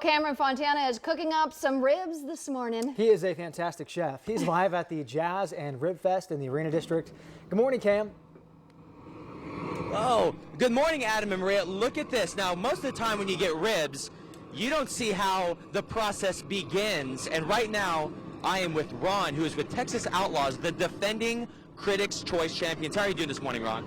Cameron Fontana is cooking up some ribs this morning. He is a fantastic chef. He's live at the Jazz and Rib Fest in the Arena District. Good morning, Cam. Oh, good morning, Adam and Maria. Look at this. Now, most of the time when you get ribs, you don't see how the process begins. And right now, I am with Ron, who is with Texas Outlaws, the defending Critics' Choice champions. How are you doing this morning, Ron?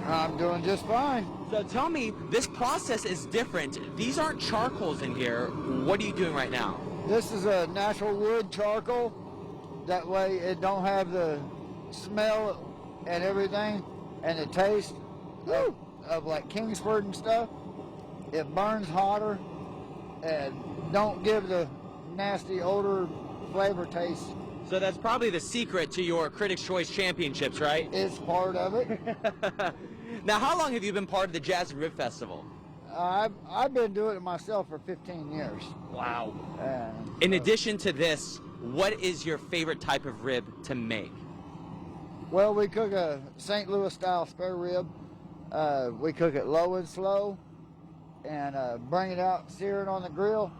I'm doing just fine. So tell me, this process is different. These aren't charcoals in here. What are you doing right now? This is a natural wood charcoal. That way it don't have the smell and everything and the taste of like Kingsford and stuff. It burns hotter and don't give the nasty odor flavor taste. So that's probably the secret to your Critics' Choice championships, right? It's part of it. Now, how long have you been part of the Jazz and Rib Festival? I've been doing it myself for 15 years. Wow. In addition to this, what is your favorite type of rib to make? Well, we cook a St. Louis style spare rib. We cook it low and slow and bring it out, sear it on the grill,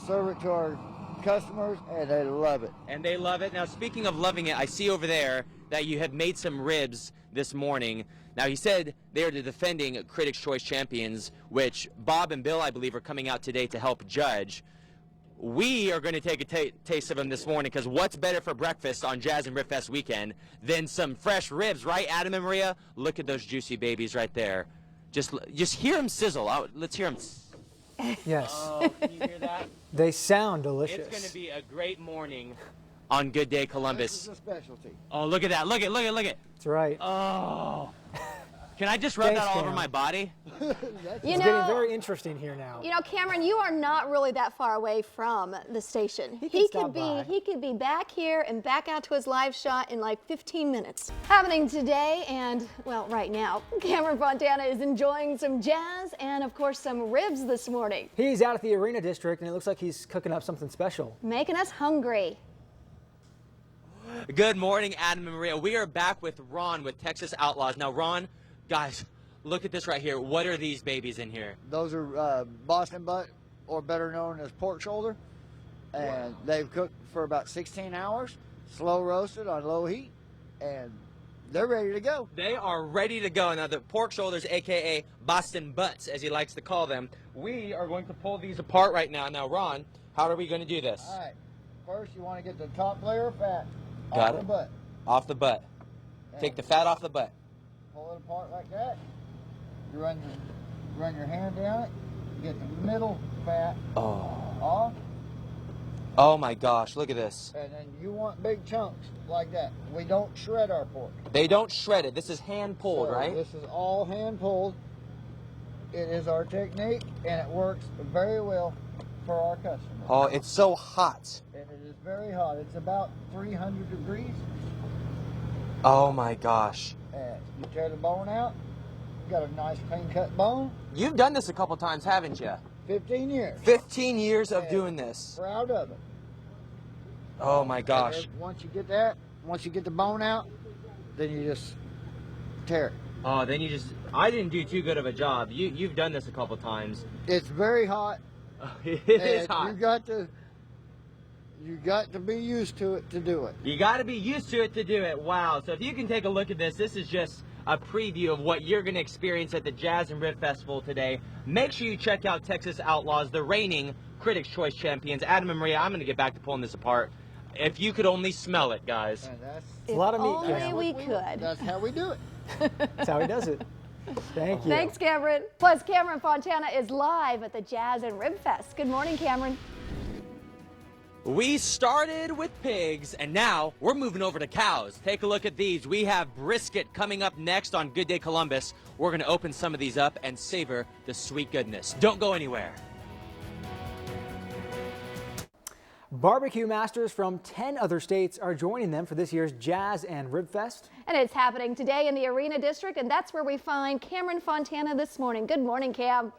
serve it to our customers, and they love it. And they love it. Now, speaking of loving it, I see over there that you have made some ribs this morning. Now, you said they are the defending Critics' Choice champions, which Bob and Bill, I believe, are coming out today to help judge. We are going to take a taste of them this morning, because what's better for breakfast on Jazz and Rib Fest weekend than some fresh ribs, right, Adam and Maria? Look at those juicy babies right there. Just hear them sizzle. Let's hear them. Yes. Oh, can you hear that? They sound delicious. It's going to be a great morning on Good Day Columbus. This is a specialty. Oh, look at that. Look at it. That's right. Oh. Can I just rub that all over Cam. my body? It's getting very interesting here now. You know, Cameron, you are not really that far away from the station. He could be back here and back out to his live shot in like 15 minutes. Happening today and, well, right now, Cameron Fontana is enjoying some jazz and, of course, some ribs this morning. He's out at the Arena District, and it looks like he's cooking up something special. Making us hungry. Good morning, Adam and Maria. We are back with Ron with Texas Outlaws. Now, Ron, guys, look at this right here. What are these babies in here? Those are Boston butt, or better known as pork shoulder, and they've cooked for about 16 hours, slow roasted on low heat, and they're ready to go. They are ready to go. Now, the pork shoulders, a.k.a. Boston butts, as he likes to call them, we are going to pull these apart right now. Now, Ron, how are we going to do this? All right. First, you want to get the top layer of fat Got off the butt. Off the butt. Take the fat off the butt. Pull it apart like that. You run your hand down it. Get the middle fat off. Oh my gosh, look at this. And then you want big chunks like that. We don't shred our pork. They don't shred it. This is hand pulled, So right? This is all hand pulled. It is our technique, and it works very well for our customers. Oh, it's so hot. And it is very hot. It's about 300 degrees. Oh my gosh. And you tear the bone out. You got a nice clean cut bone. You've done this a couple times, haven't you? 15 years. 15 years of And doing this. Proud of it. Oh my gosh. And once you get the bone out, then you just tear it. Oh, then you just, I didn't do too good of a job. You've done this a couple times. It's very hot. It is hot. You got to be used to it to do it. You got to be used to it to do it. Wow. So if you can take a look at this, this is just a preview of what you're going to experience at the Jazz and Rib Festival today. Make sure you check out Texas Outlaws, the reigning Critics' Choice champions. Adam and Maria, I'm going to get back to pulling this apart. If you could only smell it, guys. And It's a lot of meat, Only Cam. we could. that's how we do it. That's how he does it. Thank you. Thanks, Cameron. Plus, Cameron Fontana is live at the Jazz and Rib Fest. Good morning, Cameron. We started with pigs, and now we're moving over to cows. Take a look at these. We have brisket coming up next on Good Day Columbus. We're going to open some of these up and savor the sweet goodness. Don't go anywhere. Barbecue masters from 10 other states are joining them for this year's Jazz and Rib Fest. And it's happening today in the Arena District, and that's where we find Cameron Fontana this morning. Good morning, Cam.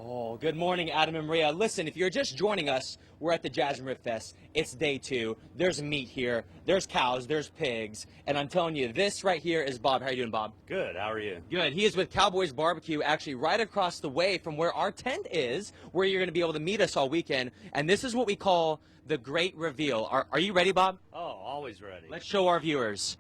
Oh, good morning, Adam and Maria. Listen, if you're just joining us, we're at the Jazz and Rib Fest. It's day 2. There's meat here. There's cows. There's pigs. And I'm telling you, this right here is Bob. How are you doing, Bob? Good. How are you? Good. He is with Cowboys Barbecue, actually right across the way from where our tent is, where you're going to be able to meet us all weekend. And this is what we call the great reveal. Are you ready, Bob? Oh, always ready. Let's show our viewers.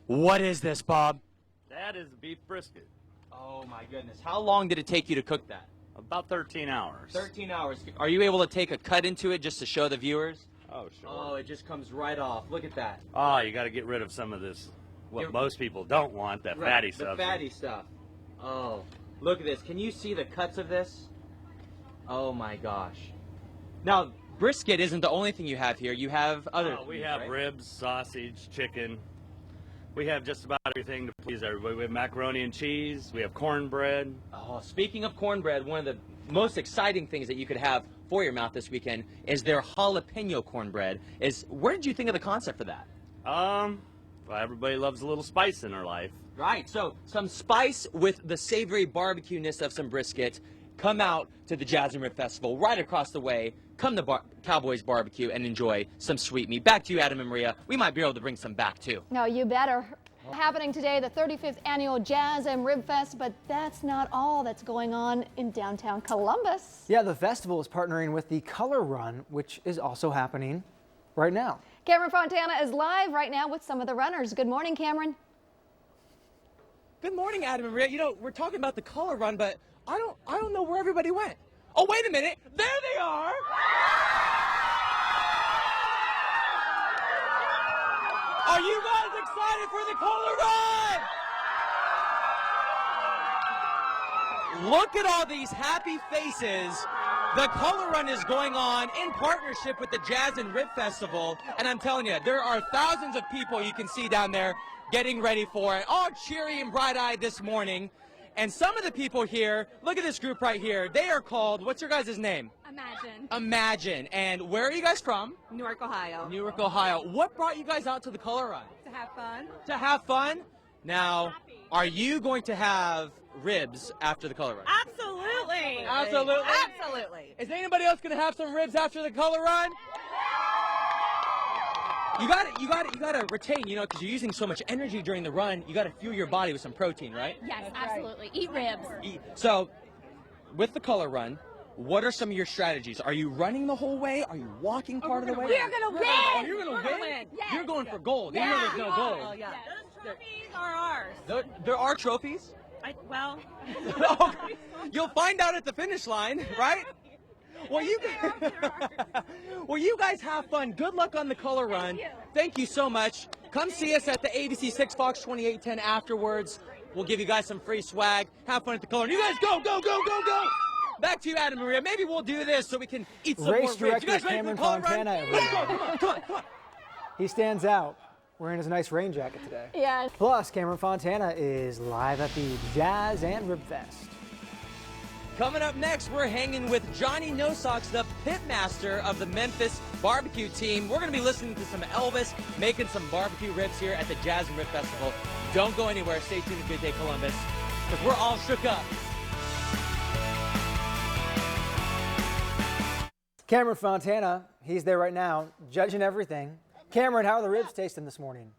What is this, Bob? That is beef brisket. Oh, my goodness. How long did it take you to cook that? About 13 hours. 13 hours. Are you able to take a cut into it just to show the viewers? Oh, sure. Oh, it just comes right off. Look at that. Oh, you got to get rid of some of this, what most people don't want, that fatty stuff. The fatty stuff. Oh, look at this. Can you see the cuts of this? Oh, my gosh. Now, brisket isn't the only thing you have here. You have other We things, have right? ribs, sausage, chicken. We have just about everything to please everybody. We have macaroni and cheese. We have cornbread. Oh, speaking of cornbread, one of the most exciting things that you could have for your mouth this weekend is their jalapeno cornbread. Where did you think of the concept for that? Well, everybody loves a little spice in their life. Right, so some spice with the savory barbecue-ness of some brisket. Come out to the Jazz and Rib Festival right across the way. Come to Cowboys Barbecue and enjoy some sweet meat. Back to you, Adam and Maria. We might be able to bring some back, too. No, you better. Happening today, the 35th annual Jazz and Rib Fest, but that's not all that's going on in downtown Columbus. Yeah, the festival is partnering with the Color Run, which is also happening right now. Cameron Fontana is live right now with some of the runners. Good morning, Cameron. Good morning, Adam and Maria. You know, we're talking about the Color Run, but I don't know where everybody went. Oh, wait a minute. There they are. Are you guys excited for the Color Run? Look at all these happy faces. The Color Run is going on in partnership with the Jazz and Rib Festival. And I'm telling you, there are thousands of people you can see down there getting ready for it, all cheery and bright-eyed this morning. And some of the people here, look at this group right here. They are called, what's your guys' name? Imagine. Imagine. And where are you guys from? Newark, Ohio. Newark, Ohio. What brought you guys out to the Color Run? To have fun. To have fun? Now, are you going to have ribs after the Color Run? Absolutely. Absolutely? Absolutely. Is anybody else going to have some ribs after the Color Run? You gotta retain, you know, because you're using so much energy during the run, you gotta fuel your body with some protein, right? Yes, absolutely. Eat ribs. So, with the Color Run, what are some of your strategies? Are you running the whole way? Are you walking part of the way? We're gonna win. Oh, you're gonna win? Yes. You're going for gold. Yeah. Even though there's no gold. Oh, yeah. Those trophies are ours. There are trophies? Well. You'll find out at the finish line, right? Well, you guys have fun. Good luck on the Color Run. Thank you so much. Come see us at the ABC 6 Fox 2810 afterwards. We'll give you guys some free swag. Have fun at the Color Run. You guys go, go, go, go, go. Back to you, Adam and Maria. Maybe we'll do this so we can eat some Race more ribs. You director guys ready for Cameron the Color Fontana, Run? everybody. Let's go. Come on, come on, come on. He stands out wearing his nice rain jacket today. Yeah. Plus, Cameron Fontana is live at the Jazz and Rib Fest. Coming up next, we're hanging with Johnny No Socks, the pitmaster of the Memphis barbecue team. We're going to be listening to some Elvis, making some barbecue ribs here at the Jazz and Rib Festival. Don't go anywhere. Stay tuned to Good Day Columbus, because we're all shook up. Cameron Fontana, he's there right now, judging everything. Cameron, how are the ribs tasting this morning?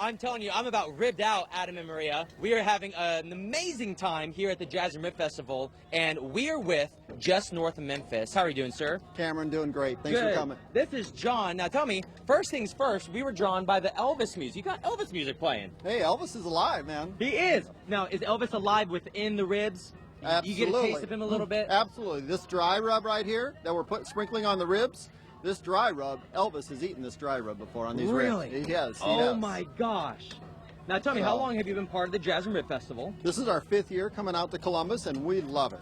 I'm telling you, I'm about ribbed out, Adam and Maria. We are having an amazing time here at the Jazz and Rib Festival, and we are with just north of Memphis. How are you doing, sir? Cameron, doing great. Thanks Good. for coming. This is John. Now tell me, first things first, we were drawn by the Elvis music. You got Elvis music playing. Hey, Elvis is alive, man. He is. Now, is Elvis alive within the ribs? Absolutely. You get a taste of him a little bit? Absolutely. This dry rub right here that we're sprinkling on the ribs, this dry rub, Elvis has eaten this dry rub before on these Really? ribs. He has. He Oh has. my gosh. Now tell me, how long have you been part of the Jazz and Rib Festival? This is our 5th year coming out to Columbus, and we love it.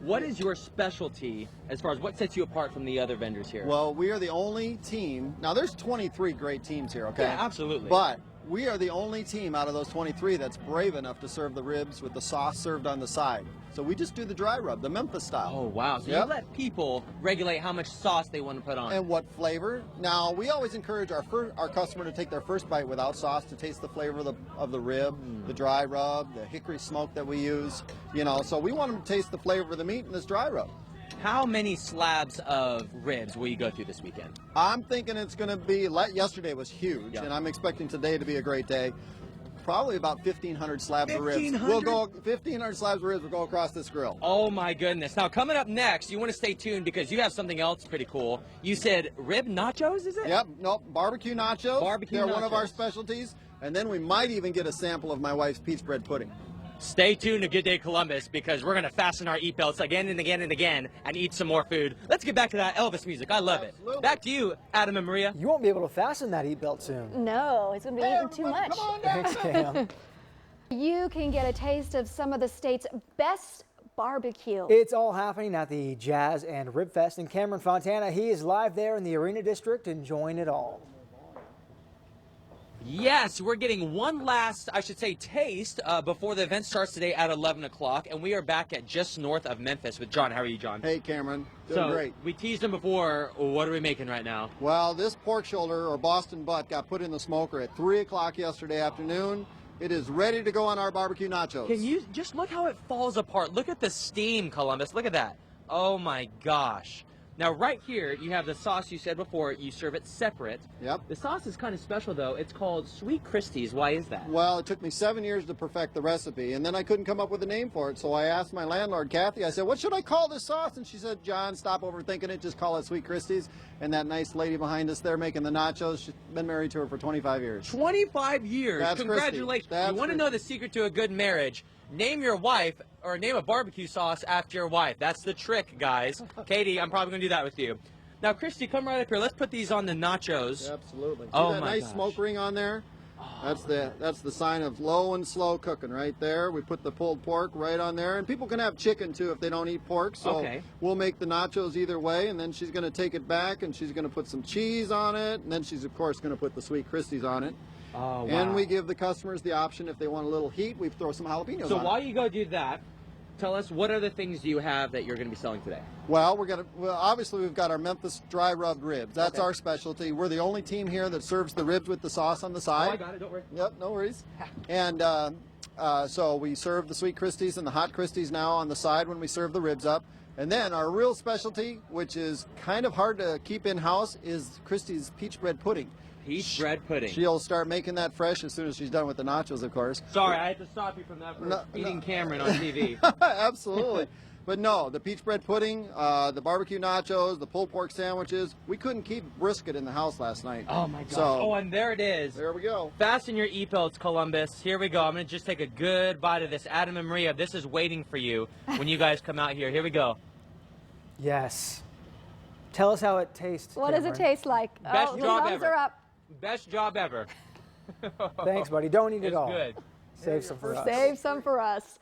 What is your specialty as far as what sets you apart from the other vendors here? Well, we are the only team. Now, there's 23 great teams here, okay? Yeah, absolutely. But We are the only team out of those 23 that's brave enough to serve the ribs with the sauce served on the side. So we just do the dry rub, the Memphis style. Oh, wow. So Yep. you let people regulate how much sauce they want to put on. And what flavor. Now, we always encourage our customer to take their first bite without sauce to taste the flavor of the rib, the dry rub, the hickory smoke that we use. You know, so we want them to taste the flavor of the meat in this dry rub. How many slabs of ribs will you go through this weekend? I'm thinking it's going to be, yesterday was huge, Yep. and I'm expecting today to be a great day. Probably about 1,500 slabs of ribs. 1,500? We'll go 1,500 slabs of ribs will go across this grill. Oh my goodness. Now coming up next, you want to stay tuned because you have something else pretty cool. You said rib nachos, is it? Yep, nope, barbecue nachos. Barbecue They're one of our nachos. specialties. And then we might even get a sample of my wife's peach bread pudding. Stay tuned to Good Day Columbus because we're going to fasten our eat belts again and again and again and eat some more food. Let's get back to that Elvis music. I love Absolutely. it. Back to you, Adam and Maria. You won't be able to fasten that eat belt soon. No, it's going to be eating too everybody, much. come on down. Thanks, Cam. You can get a taste of some of the state's best barbecue. It's all happening at the Jazz and Rib Fest in Cameron, Fontana. He is live there in the Arena District enjoying it all. Yes, we're getting one last, I should say, taste before the event starts today at 11 o'clock. And we are back at just north of Memphis with John. How are you, John? Hey, Cameron. Doing great. We teased him before. What are we making right now? Well, this pork shoulder or Boston butt got put in the smoker at 3 o'clock yesterday afternoon. It is ready to go on our barbecue nachos. Can you just look how it falls apart? Look at the steam, Columbus. Look at that. Oh, my gosh. Now, right here, you have the sauce you said before. You serve it separate. Yep. The sauce is kind of special, though. It's called Sweet Christie's. Why is that? Well, it took me 7 years to perfect the recipe, and then I couldn't come up with a name for it. So I asked my landlord, Kathy, I said, what should I call this sauce? And she said, John, stop overthinking it. Just call it Sweet Christie's. And that nice lady behind us there making the nachos, she's been married to her for 25 years. 25 years. That's Congratulations. Christy. That's You want to know the secret to a good marriage? Name your wife or name a barbecue sauce after your wife. That's the trick, guys. Katie, I'm probably going to do that with you. Now, Christy, come right up here. Let's put these on the nachos. Absolutely. Oh, See that my nice gosh. smoke ring on there? That's the sign of low and slow cooking right there. We put the pulled pork right on there, and people can have chicken too if they don't eat pork. So Okay. we'll make the nachos either way, and then she's going to take it back and she's going to put some cheese on it, and then she's of course going to put the Sweet Christies on it. Oh, wow. And we give the customers the option if they want a little heat, we throw some jalapenos So on while it. you go do that, tell us what other things do you have that you're going to be selling today? Well, obviously we've got our Memphis dry rubbed ribs. That's Okay. our specialty. We're the only team here that serves the ribs with the sauce on the side. Oh, I got it. Don't worry. Yep, no worries. And so we serve the Sweet Christies and the Hot Christies now on the side when we serve the ribs up. And then our real specialty, which is kind of hard to keep in-house, is Christie's peach bread pudding. Peach bread pudding. She'll start making that fresh as soon as she's done with the nachos, of course. Sorry, I had to stop you from that for feeding Cameron on TV. Absolutely. But no, the peach bread pudding, the barbecue nachos, the pulled pork sandwiches, we couldn't keep brisket in the house last night. Oh, my gosh. So, Oh, and there it is. there we go. Fasten your e-belts, Columbus. Here we go. I'm going to just take a good bite of this. Adam and Maria, this is waiting for you when you guys come out here. Here we go. Yes. Tell us how it tastes. What does it Cameron. taste like? Best Oh, job thumbs ever. are up. Best job ever. Thanks, buddy. Don't eat it It's all. good. Save some for us. Save some for us.